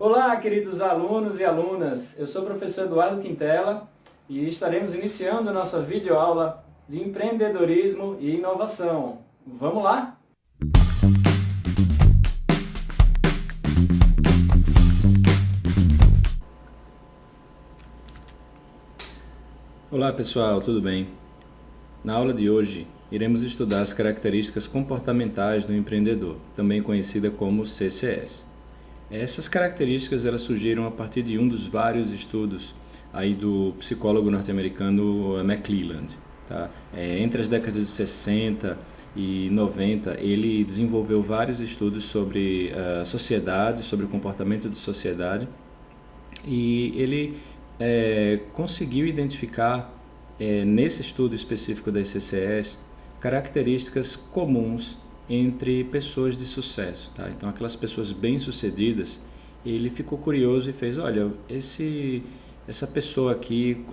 Olá, queridos alunos e alunas. Eu sou o professor Eduardo Quintela e estaremos iniciando a nossa videoaula de empreendedorismo e inovação. Vamos lá? Olá pessoal, tudo bem? Na aula de hoje, iremos estudar as características comportamentais do empreendedor, também conhecida como CCS. Essas características elas surgiram a partir de um dos vários estudos aí do psicólogo norte-americano McClelland. Tá? Entre as décadas de 60 e 90, ele desenvolveu vários estudos sobre a sociedade, sobre o comportamento de sociedade, e ele conseguiu identificar, nesse estudo específico das CCS, características comuns entre pessoas de sucesso. Tá? Então, aquelas pessoas bem-sucedidas, ele ficou curioso e fez, olha, essa pessoa aqui,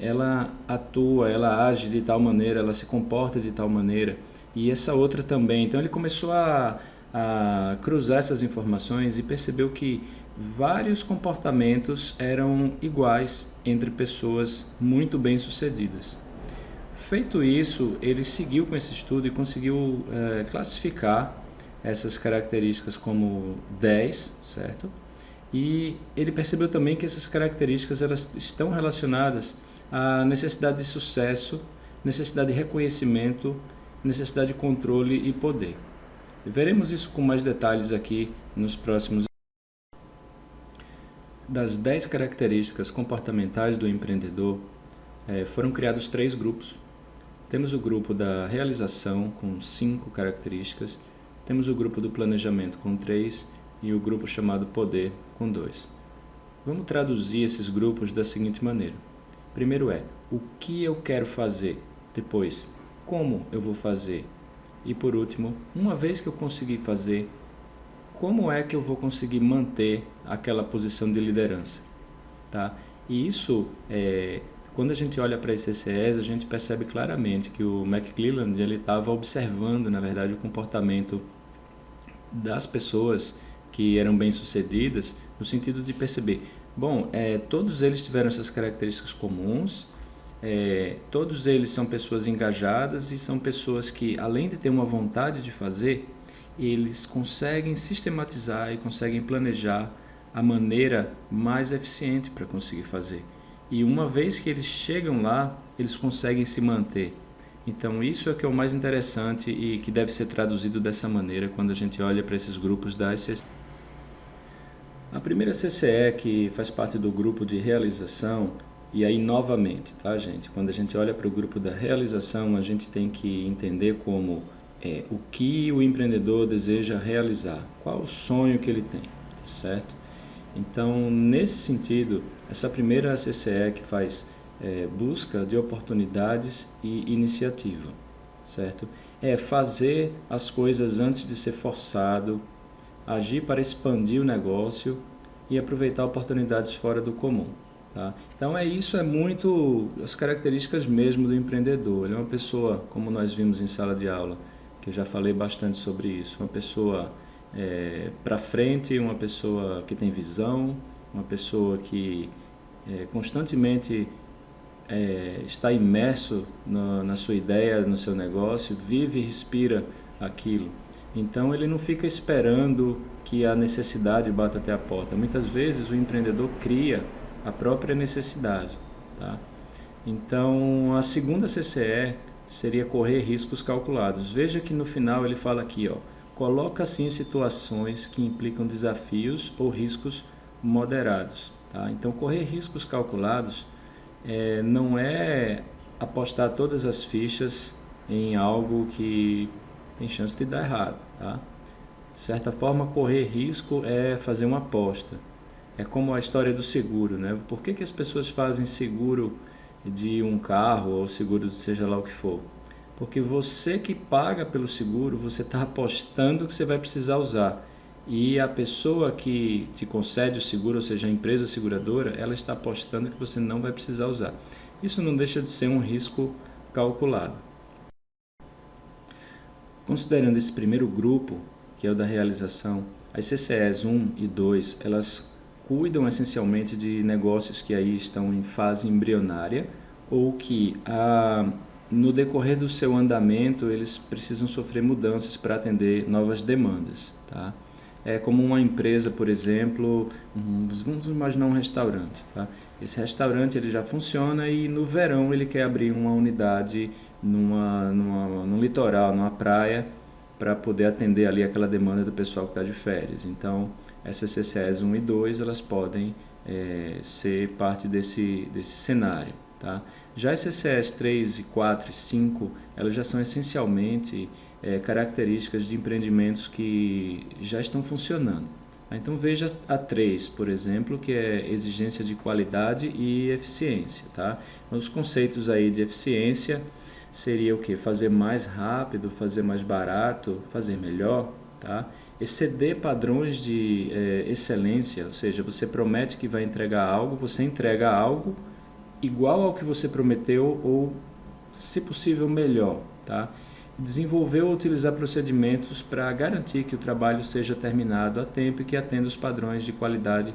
ela atua, ela age de tal maneira, ela se comporta de tal maneira, e essa outra também. Então, ele começou a cruzar essas informações e percebeu que vários comportamentos eram iguais entre pessoas muito bem-sucedidas. Feito isso, ele seguiu com esse estudo e conseguiu classificar essas características como 10, certo? E ele percebeu também que essas características elas estão relacionadas à necessidade de sucesso, necessidade de reconhecimento, necessidade de controle e poder. Veremos isso com mais detalhes aqui nos próximos. Das 10 características comportamentais do empreendedor, foram criados 3 grupos. Temos o grupo da realização, com 5 características, temos o grupo do planejamento, com 3, e o grupo chamado poder, com 2. Vamos traduzir esses grupos da seguinte maneira. Primeiro o que eu quero fazer, depois, como eu vou fazer, e por último, uma vez que eu conseguir fazer, como é que eu vou conseguir manter aquela posição de liderança. Tá? E isso, quando a gente olha para esse CCS, a gente percebe claramente que o McClelland estava observando, na verdade, o comportamento das pessoas que eram bem-sucedidas, no sentido de perceber, todos eles tiveram essas características comuns, todos eles são pessoas engajadas e são pessoas que, além de ter uma vontade de fazer, eles conseguem sistematizar e conseguem planejar a maneira mais eficiente para conseguir fazer. E uma vez que eles chegam lá, eles conseguem se manter. Então isso é que é o mais interessante e que deve ser traduzido dessa maneira quando a gente olha para esses grupos da CCE. A primeira CCE, que faz parte do grupo de realização, e aí novamente, tá, gente? Quando a gente olha para o grupo da realização, a gente tem que entender como o que o empreendedor deseja realizar, qual o sonho que ele tem, tá certo? Então, nesse sentido, essa primeira CCE que faz busca de oportunidades e iniciativa, certo? Fazer as coisas antes de ser forçado, agir para expandir o negócio e aproveitar oportunidades fora do comum. Tá? Então isso é muito as características mesmo do empreendedor. Ele é uma pessoa, como nós vimos em sala de aula, que eu já falei bastante sobre isso, uma pessoa para frente, uma pessoa que tem visão, uma pessoa que constantemente está imerso na sua ideia, no seu negócio, vive e respira aquilo. Então ele não fica esperando que a necessidade bata até a porta. Muitas vezes o empreendedor cria a própria necessidade. Tá? Então a segunda CCE seria correr riscos calculados. Veja que no final ele fala aqui, coloca-se em situações que implicam desafios ou riscos moderados. Tá? Então correr riscos calculados não é apostar todas as fichas em algo que tem chance de dar errado. Tá? De certa forma, correr risco é fazer uma aposta. É como a história do seguro, né? Por que as pessoas fazem seguro de um carro ou seguro de seja lá o que for? Porque você que paga pelo seguro, você está apostando que você vai precisar usar. E a pessoa que te concede o seguro, ou seja, a empresa seguradora, ela está apostando que você não vai precisar usar. Isso não deixa de ser um risco calculado. Considerando esse primeiro grupo, que é o da realização, as CCEs 1 e 2, elas cuidam essencialmente de negócios que aí estão em fase embrionária ou que no decorrer do seu andamento eles precisam sofrer mudanças para atender novas demandas, tá? É como uma empresa, por exemplo, vamos imaginar um restaurante, tá? Esse restaurante ele já funciona e no verão ele quer abrir uma unidade num litoral, numa praia, para poder atender ali aquela demanda do pessoal que está de férias. Então, essas CCEs 1 e 2 elas podem ser parte desse cenário. Tá? Já as CCEs 3, 4 e 5, elas já são essencialmente características de empreendimentos que já estão funcionando. Então veja a 3, por exemplo, que é exigência de qualidade e eficiência. Tá? Os conceitos aí de eficiência seria o quê? Fazer mais rápido, fazer mais barato, fazer melhor. Tá? Exceder padrões de excelência, ou seja, você promete que vai entregar algo, você entrega algo igual ao que você prometeu ou, se possível, melhor. Tá? Desenvolver ou utilizar procedimentos para garantir que o trabalho seja terminado a tempo e que atenda os padrões de qualidade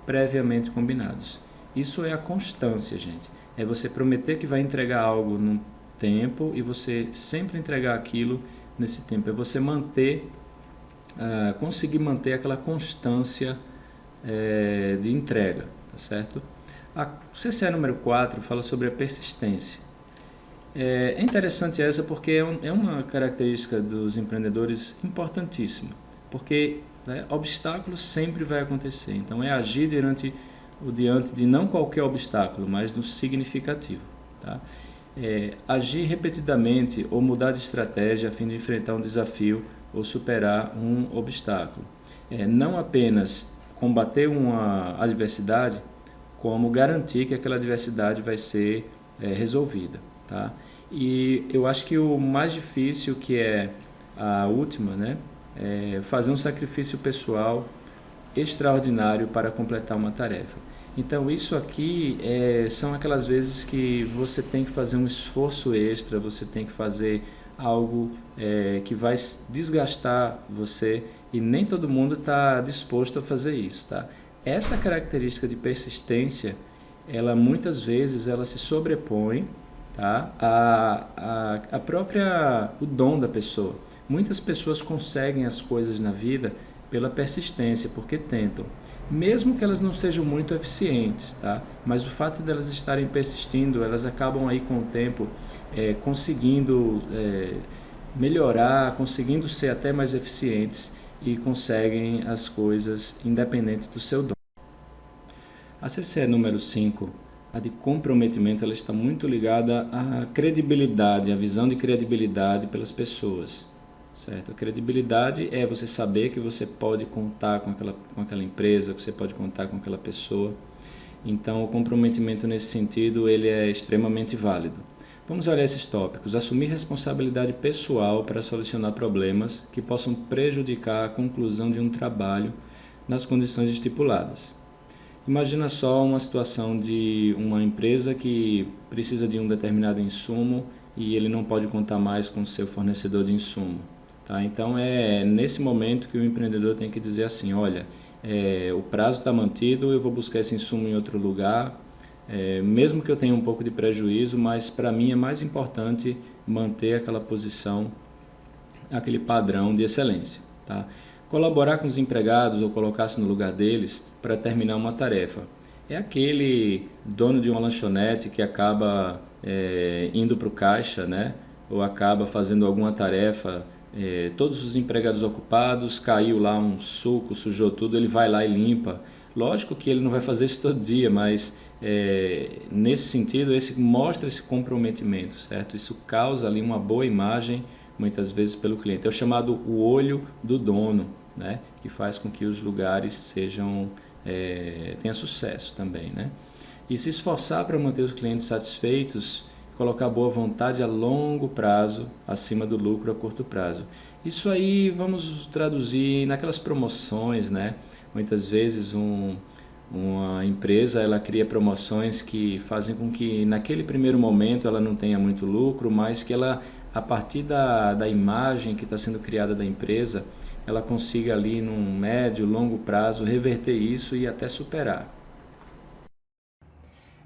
previamente combinados. Isso é a constância, gente. É você prometer que vai entregar algo num tempo e você sempre entregar aquilo nesse tempo. É você conseguir manter aquela constância de entrega, tá certo? A CCE número 4 fala sobre a persistência. É interessante essa porque é uma característica dos empreendedores importantíssima, porque obstáculos sempre vai acontecer, então é agir diante de não qualquer obstáculo, mas do significativo. Tá? Agir repetidamente ou mudar de estratégia a fim de enfrentar um desafio ou superar um obstáculo. Não apenas combater uma adversidade, como garantir que aquela adversidade vai ser resolvida. Tá? E eu acho que o mais difícil, que é a última, né, é fazer um sacrifício pessoal extraordinário para completar uma tarefa. Então isso aqui são aquelas vezes que você tem que fazer um esforço extra, você tem que fazer algo que vai desgastar você e nem todo mundo está disposto a fazer isso. Tá? Essa característica de persistência, ela muitas vezes ela se sobrepõe, tá, o dom da pessoa. Muitas pessoas conseguem as coisas na vida pela persistência, porque tentam, mesmo que elas não sejam muito eficientes, tá? Mas o fato de elas estarem persistindo, elas acabam aí com o tempo conseguindo melhorar, conseguindo ser até mais eficientes e conseguem as coisas independente do seu dom. A CCE número 5, a de comprometimento, ela está muito ligada à credibilidade, à visão de credibilidade pelas pessoas. Certo? A credibilidade é você saber que você pode contar com aquela empresa, que você pode contar com aquela pessoa. Então, o comprometimento nesse sentido, ele é extremamente válido. Vamos olhar esses tópicos. Assumir responsabilidade pessoal para solucionar problemas que possam prejudicar a conclusão de um trabalho nas condições estipuladas. Imagina só uma situação de uma empresa que precisa de um determinado insumo e ele não pode contar mais com o seu fornecedor de insumo. Tá? Então é nesse momento que o empreendedor tem que dizer assim, olha, o prazo está mantido, eu vou buscar esse insumo em outro lugar, mesmo que eu tenha um pouco de prejuízo, mas para mim é mais importante manter aquela posição, aquele padrão de excelência. Tá? Colaborar com os empregados ou colocar-se no lugar deles para terminar uma tarefa. É aquele dono de uma lanchonete que acaba indo para o caixa, né? Ou acaba fazendo alguma tarefa, todos os empregados ocupados, caiu lá um suco, sujou tudo, ele vai lá e limpa. Lógico que ele não vai fazer isso todo dia, mas nesse sentido, mostra esse comprometimento, certo? Isso causa ali uma boa imagem, muitas vezes, pelo cliente. É o chamado o olho do dono, né? Que faz com que os lugares tenham sucesso também, né? E se esforçar para manter os clientes satisfeitos, colocar boa vontade a longo prazo acima do lucro a curto prazo. Isso aí vamos traduzir naquelas promoções, né? Muitas vezes um Uma empresa, ela cria promoções que fazem com que naquele primeiro momento ela não tenha muito lucro, mas que ela, a partir da imagem que está sendo criada da empresa, ela consiga ali num médio, longo prazo reverter isso e até superar.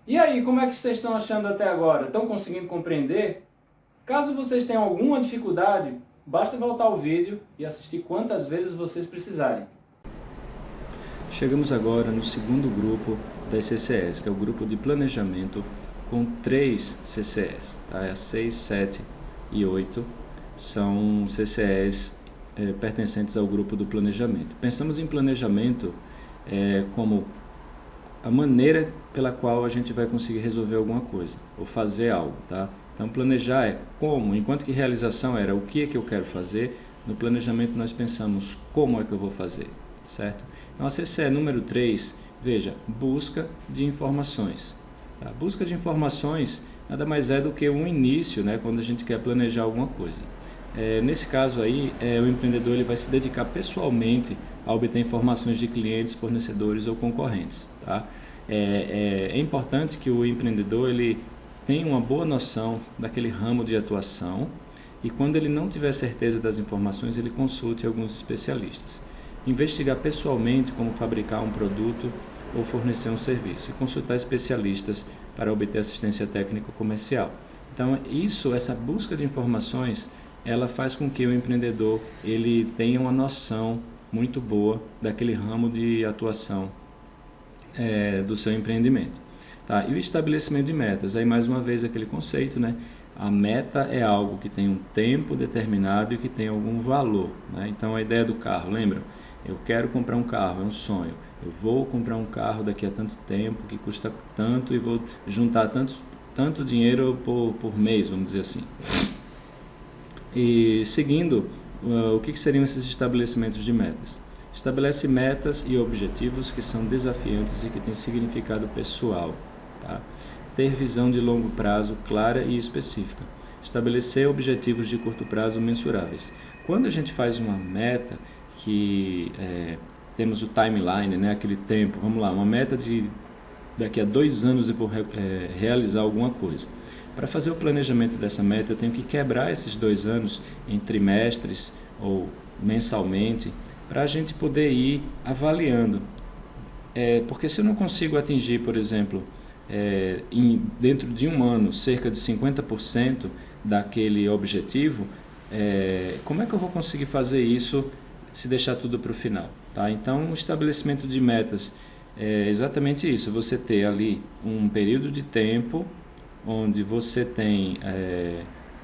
E aí, como é que vocês estão achando até agora? Estão conseguindo compreender? Caso vocês tenham alguma dificuldade, basta voltar ao vídeo e assistir quantas vezes vocês precisarem. Chegamos agora no segundo grupo das CCEs, que é o grupo de planejamento com 3 CCEs, tá? As 6, 7 e 8 são CCEs pertencentes ao grupo do planejamento. Pensamos em planejamento como a maneira pela qual a gente vai conseguir resolver alguma coisa ou fazer algo, tá? Então planejar é como, enquanto que realização era o que é que eu quero fazer, no planejamento nós pensamos como é que eu vou fazer, certo? Então a CCE número 3, veja, busca de informações. A busca de informações nada mais é do que um início, né, quando a gente quer planejar alguma coisa. Nesse caso aí, o empreendedor ele vai se dedicar pessoalmente a obter informações de clientes, fornecedores ou concorrentes, tá? É importante que o empreendedor ele tenha uma boa noção daquele ramo de atuação e quando ele não tiver certeza das informações, ele consulte alguns especialistas. Investigar pessoalmente como fabricar um produto ou fornecer um serviço e consultar especialistas para obter assistência técnica comercial. Então, essa busca de informações, ela faz com que o empreendedor ele tenha uma noção muito boa daquele ramo de atuação do seu empreendimento. Tá? E o estabelecimento de metas, aí mais uma vez aquele conceito, né? A meta é algo que tem um tempo determinado e que tem algum valor, né? Então a ideia do carro, lembra? Eu quero comprar um carro, é um sonho. Eu vou comprar um carro daqui a tanto tempo, que custa tanto e vou juntar tanto dinheiro por mês, vamos dizer assim. E seguindo, o que seriam esses estabelecimentos de metas? Estabelece metas e objetivos que são desafiantes e que têm significado pessoal. Tá? Ter visão de longo prazo clara e específica. Estabelecer objetivos de curto prazo mensuráveis. Quando a gente faz uma meta que temos o timeline, né, aquele tempo, vamos lá, uma meta de daqui a 2 anos eu vou realizar alguma coisa. Para fazer o planejamento dessa meta, eu tenho que quebrar esses 2 anos em trimestres ou mensalmente, para a gente poder ir avaliando. Porque se eu não consigo atingir, por exemplo, dentro de 1 ano, cerca de 50% daquele objetivo, como é que eu vou conseguir fazer isso se deixar tudo para o final? Tá? Então, o estabelecimento de metas é exatamente isso, você ter ali um período de tempo onde você tem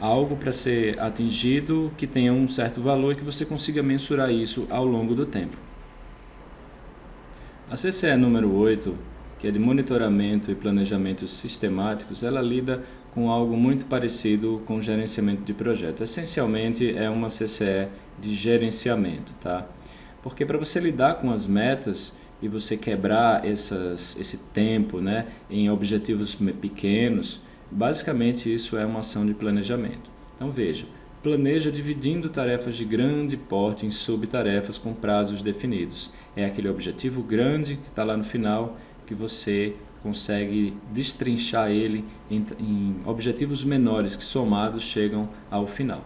algo para ser atingido que tenha um certo valor e que você consiga mensurar isso ao longo do tempo. A CCE número 8, que é de monitoramento e planejamento sistemáticos, ela lida com algo muito parecido com o gerenciamento de projeto. Essencialmente é uma CCE de gerenciamento, tá? Porque para você lidar com as metas e você quebrar esse tempo, né, em objetivos pequenos, basicamente isso é uma ação de planejamento. Então veja, planeja dividindo tarefas de grande porte em subtarefas com prazos definidos. É aquele objetivo grande que está lá no final que você consegue destrinchar ele em objetivos menores que somados chegam ao final.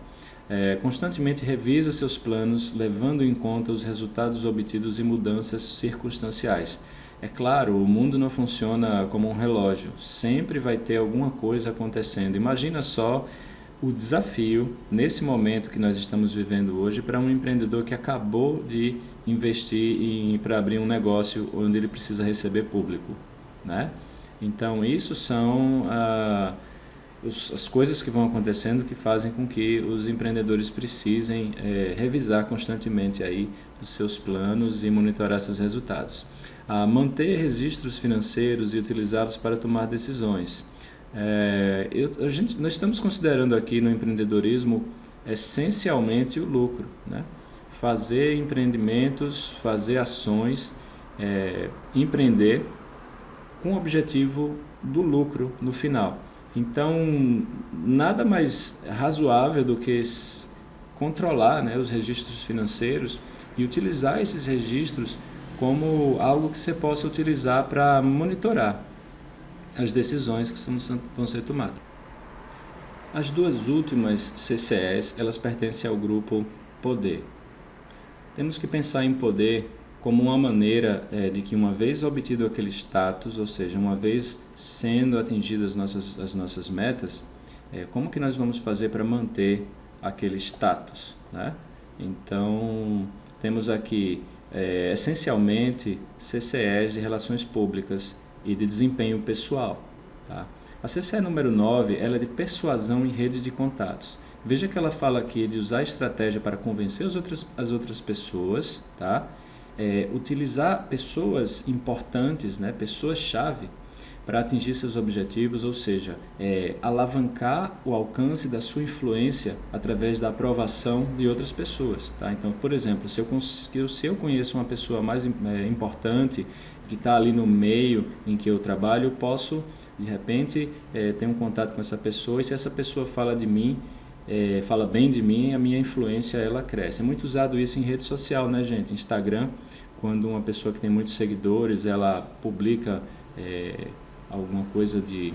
Constantemente revisa seus planos, levando em conta os resultados obtidos e mudanças circunstanciais. É claro, o mundo não funciona como um relógio, sempre vai ter alguma coisa acontecendo. Imagina só o desafio, nesse momento que nós estamos vivendo hoje, para um empreendedor que acabou de investir para abrir um negócio onde ele precisa receber público, né? Então, isso são as coisas que vão acontecendo que fazem com que os empreendedores precisem revisar constantemente aí os seus planos e monitorar seus resultados. Manter registros financeiros e utilizá-los para tomar decisões. Nós estamos considerando aqui no empreendedorismo essencialmente o lucro, né? Fazer empreendimentos, fazer ações, empreender com o objetivo do lucro no final. Então, nada mais razoável do que controlar, né, os registros financeiros e utilizar esses registros como algo que você possa utilizar para monitorar as decisões que vão ser tomadas. As duas últimas CCEs, elas pertencem ao grupo poder. Temos que pensar em poder como uma maneira de que, uma vez obtido aquele status, ou seja, uma vez sendo atingidas as nossas metas, como que nós vamos fazer para manter aquele status, né? Então, temos aqui essencialmente CCEs de relações públicas e de desempenho pessoal, tá? A CCE número 9, ela é de persuasão em rede de contatos. Veja que ela fala aqui de usar estratégia para convencer as outras pessoas, tá? Utilizar pessoas importantes, né? Pessoas-chave, para atingir seus objetivos, ou seja, alavancar o alcance da sua influência através da aprovação de outras pessoas, tá? Então, por exemplo, se eu conheço uma pessoa mais importante, que está ali no meio em que eu trabalho, eu posso, de repente, ter um contato com essa pessoa, e se essa pessoa fala de mim, fala bem de mim, a minha influência ela cresce. É muito usado isso em rede social, né, gente? Instagram, quando uma pessoa que tem muitos seguidores, ela publica alguma coisa de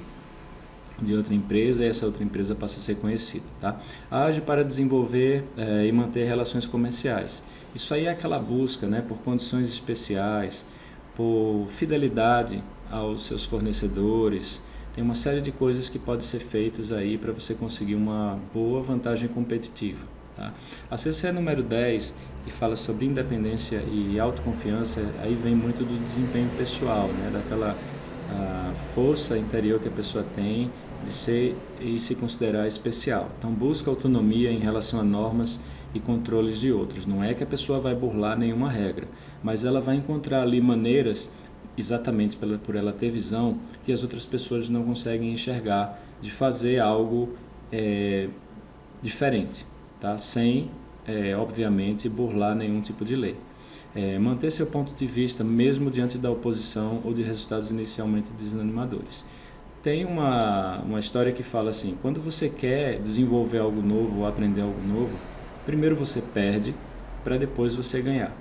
outra empresa, e essa outra empresa passa a ser conhecida, tá? Age para desenvolver e manter relações comerciais. Isso aí é aquela busca, né, por condições especiais, por fidelidade aos seus fornecedores. Tem uma série de coisas que podem ser feitas aí para você conseguir uma boa vantagem competitiva, tá? A CCE número 10, que fala sobre independência e autoconfiança, aí vem muito do desempenho pessoal, né? Daquela força interior que a pessoa tem de ser e se considerar especial. Então, busca autonomia em relação a normas e controles de outros. Não é que a pessoa vai burlar nenhuma regra, mas ela vai encontrar ali maneiras, exatamente por ela ter visão, que as outras pessoas não conseguem enxergar, de fazer algo diferente, tá? Sem, obviamente, burlar nenhum tipo de lei. Manter seu ponto de vista mesmo diante da oposição ou de resultados inicialmente desanimadores. Tem uma história que fala assim: quando você quer desenvolver algo novo ou aprender algo novo, primeiro você perde para depois você ganhar.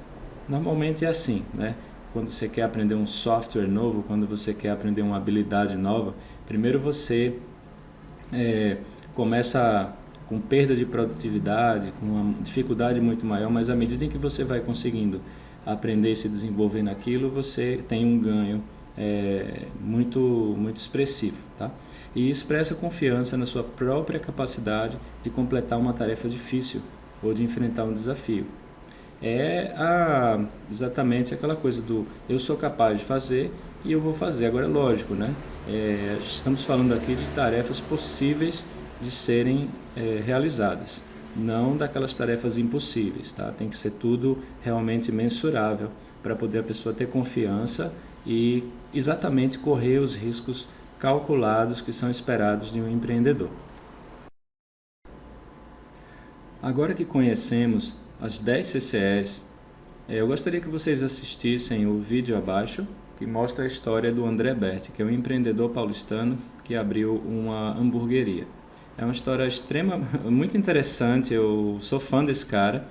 Normalmente é assim, né? Quando você quer aprender um software novo, quando você quer aprender uma habilidade nova, primeiro você começa com perda de produtividade, com uma dificuldade muito maior, mas à medida em que você vai conseguindo aprender e se desenvolver naquilo, você tem um ganho muito, muito expressivo, tá? E expressa confiança na sua própria capacidade de completar uma tarefa difícil ou de enfrentar um desafio. Exatamente aquela coisa do eu sou capaz de fazer e eu vou fazer. Agora é lógico, né? Estamos falando aqui de tarefas possíveis de serem realizadas, não daquelas tarefas impossíveis, tá? Tem que ser tudo realmente mensurável para poder a pessoa ter confiança e exatamente correr os riscos calculados que são esperados de um empreendedor. Agora que conhecemos as 10 CCEs, eu gostaria que vocês assistissem o vídeo abaixo, que mostra a história do André Berti, que é um empreendedor paulistano que abriu uma hamburgueria. É uma história muito interessante, eu sou fã desse cara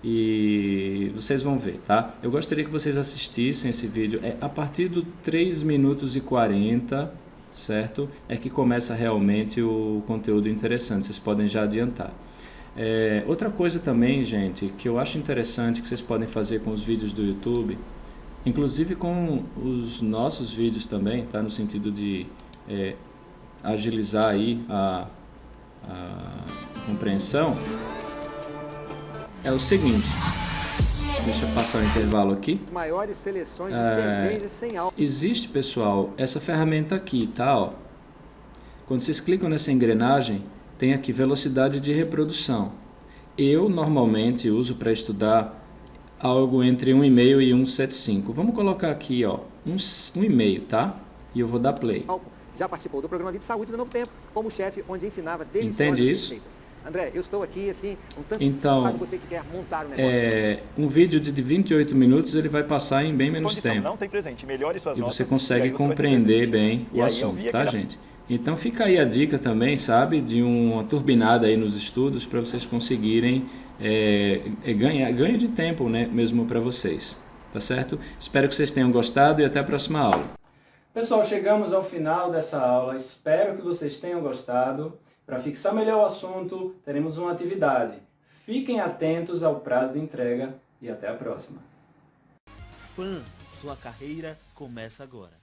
e vocês vão ver, tá? Eu gostaria que vocês assistissem esse vídeo, a partir do 3 minutos e 40, certo? É que começa realmente o conteúdo interessante, vocês podem já adiantar. Outra coisa também, gente, que eu acho interessante que vocês podem fazer com os vídeos do YouTube, inclusive com os nossos vídeos também, tá? No sentido de agilizar aí a compreensão, é o seguinte. Deixa eu passar o intervalo aqui. Maiores seleções de cerveja sem álcool. Existe, pessoal, essa ferramenta aqui, tá? Ó. Quando vocês clicam nessa engrenagem, tem aqui velocidade de reprodução. Eu normalmente uso para estudar algo entre 1,5 e 1,75. Vamos colocar aqui, ó, 1,5, tá? E eu vou dar play. Já participou do programa Vida e Saúde do Novo Tempo, como chefe, onde ensinava deliciosas Entende isso? receitas. André, eu estou aqui, assim, um tanto então, você que quer montar um negócio. Um vídeo de 28 minutos, ele vai passar em bem menos tempo. Não tem presente, melhore suas e notas, você consegue e compreender bem o assunto, tá, gente? Então fica aí a dica também, sabe, de uma turbinada aí nos estudos para vocês conseguirem ganho de tempo, né, mesmo para vocês. tá certo? Espero que vocês tenham gostado e até a próxima aula. Pessoal, chegamos ao final dessa aula. Espero que vocês tenham gostado. Para fixar melhor o assunto, teremos uma atividade. Fiquem atentos ao prazo de entrega e até a próxima. Fã, sua carreira começa agora.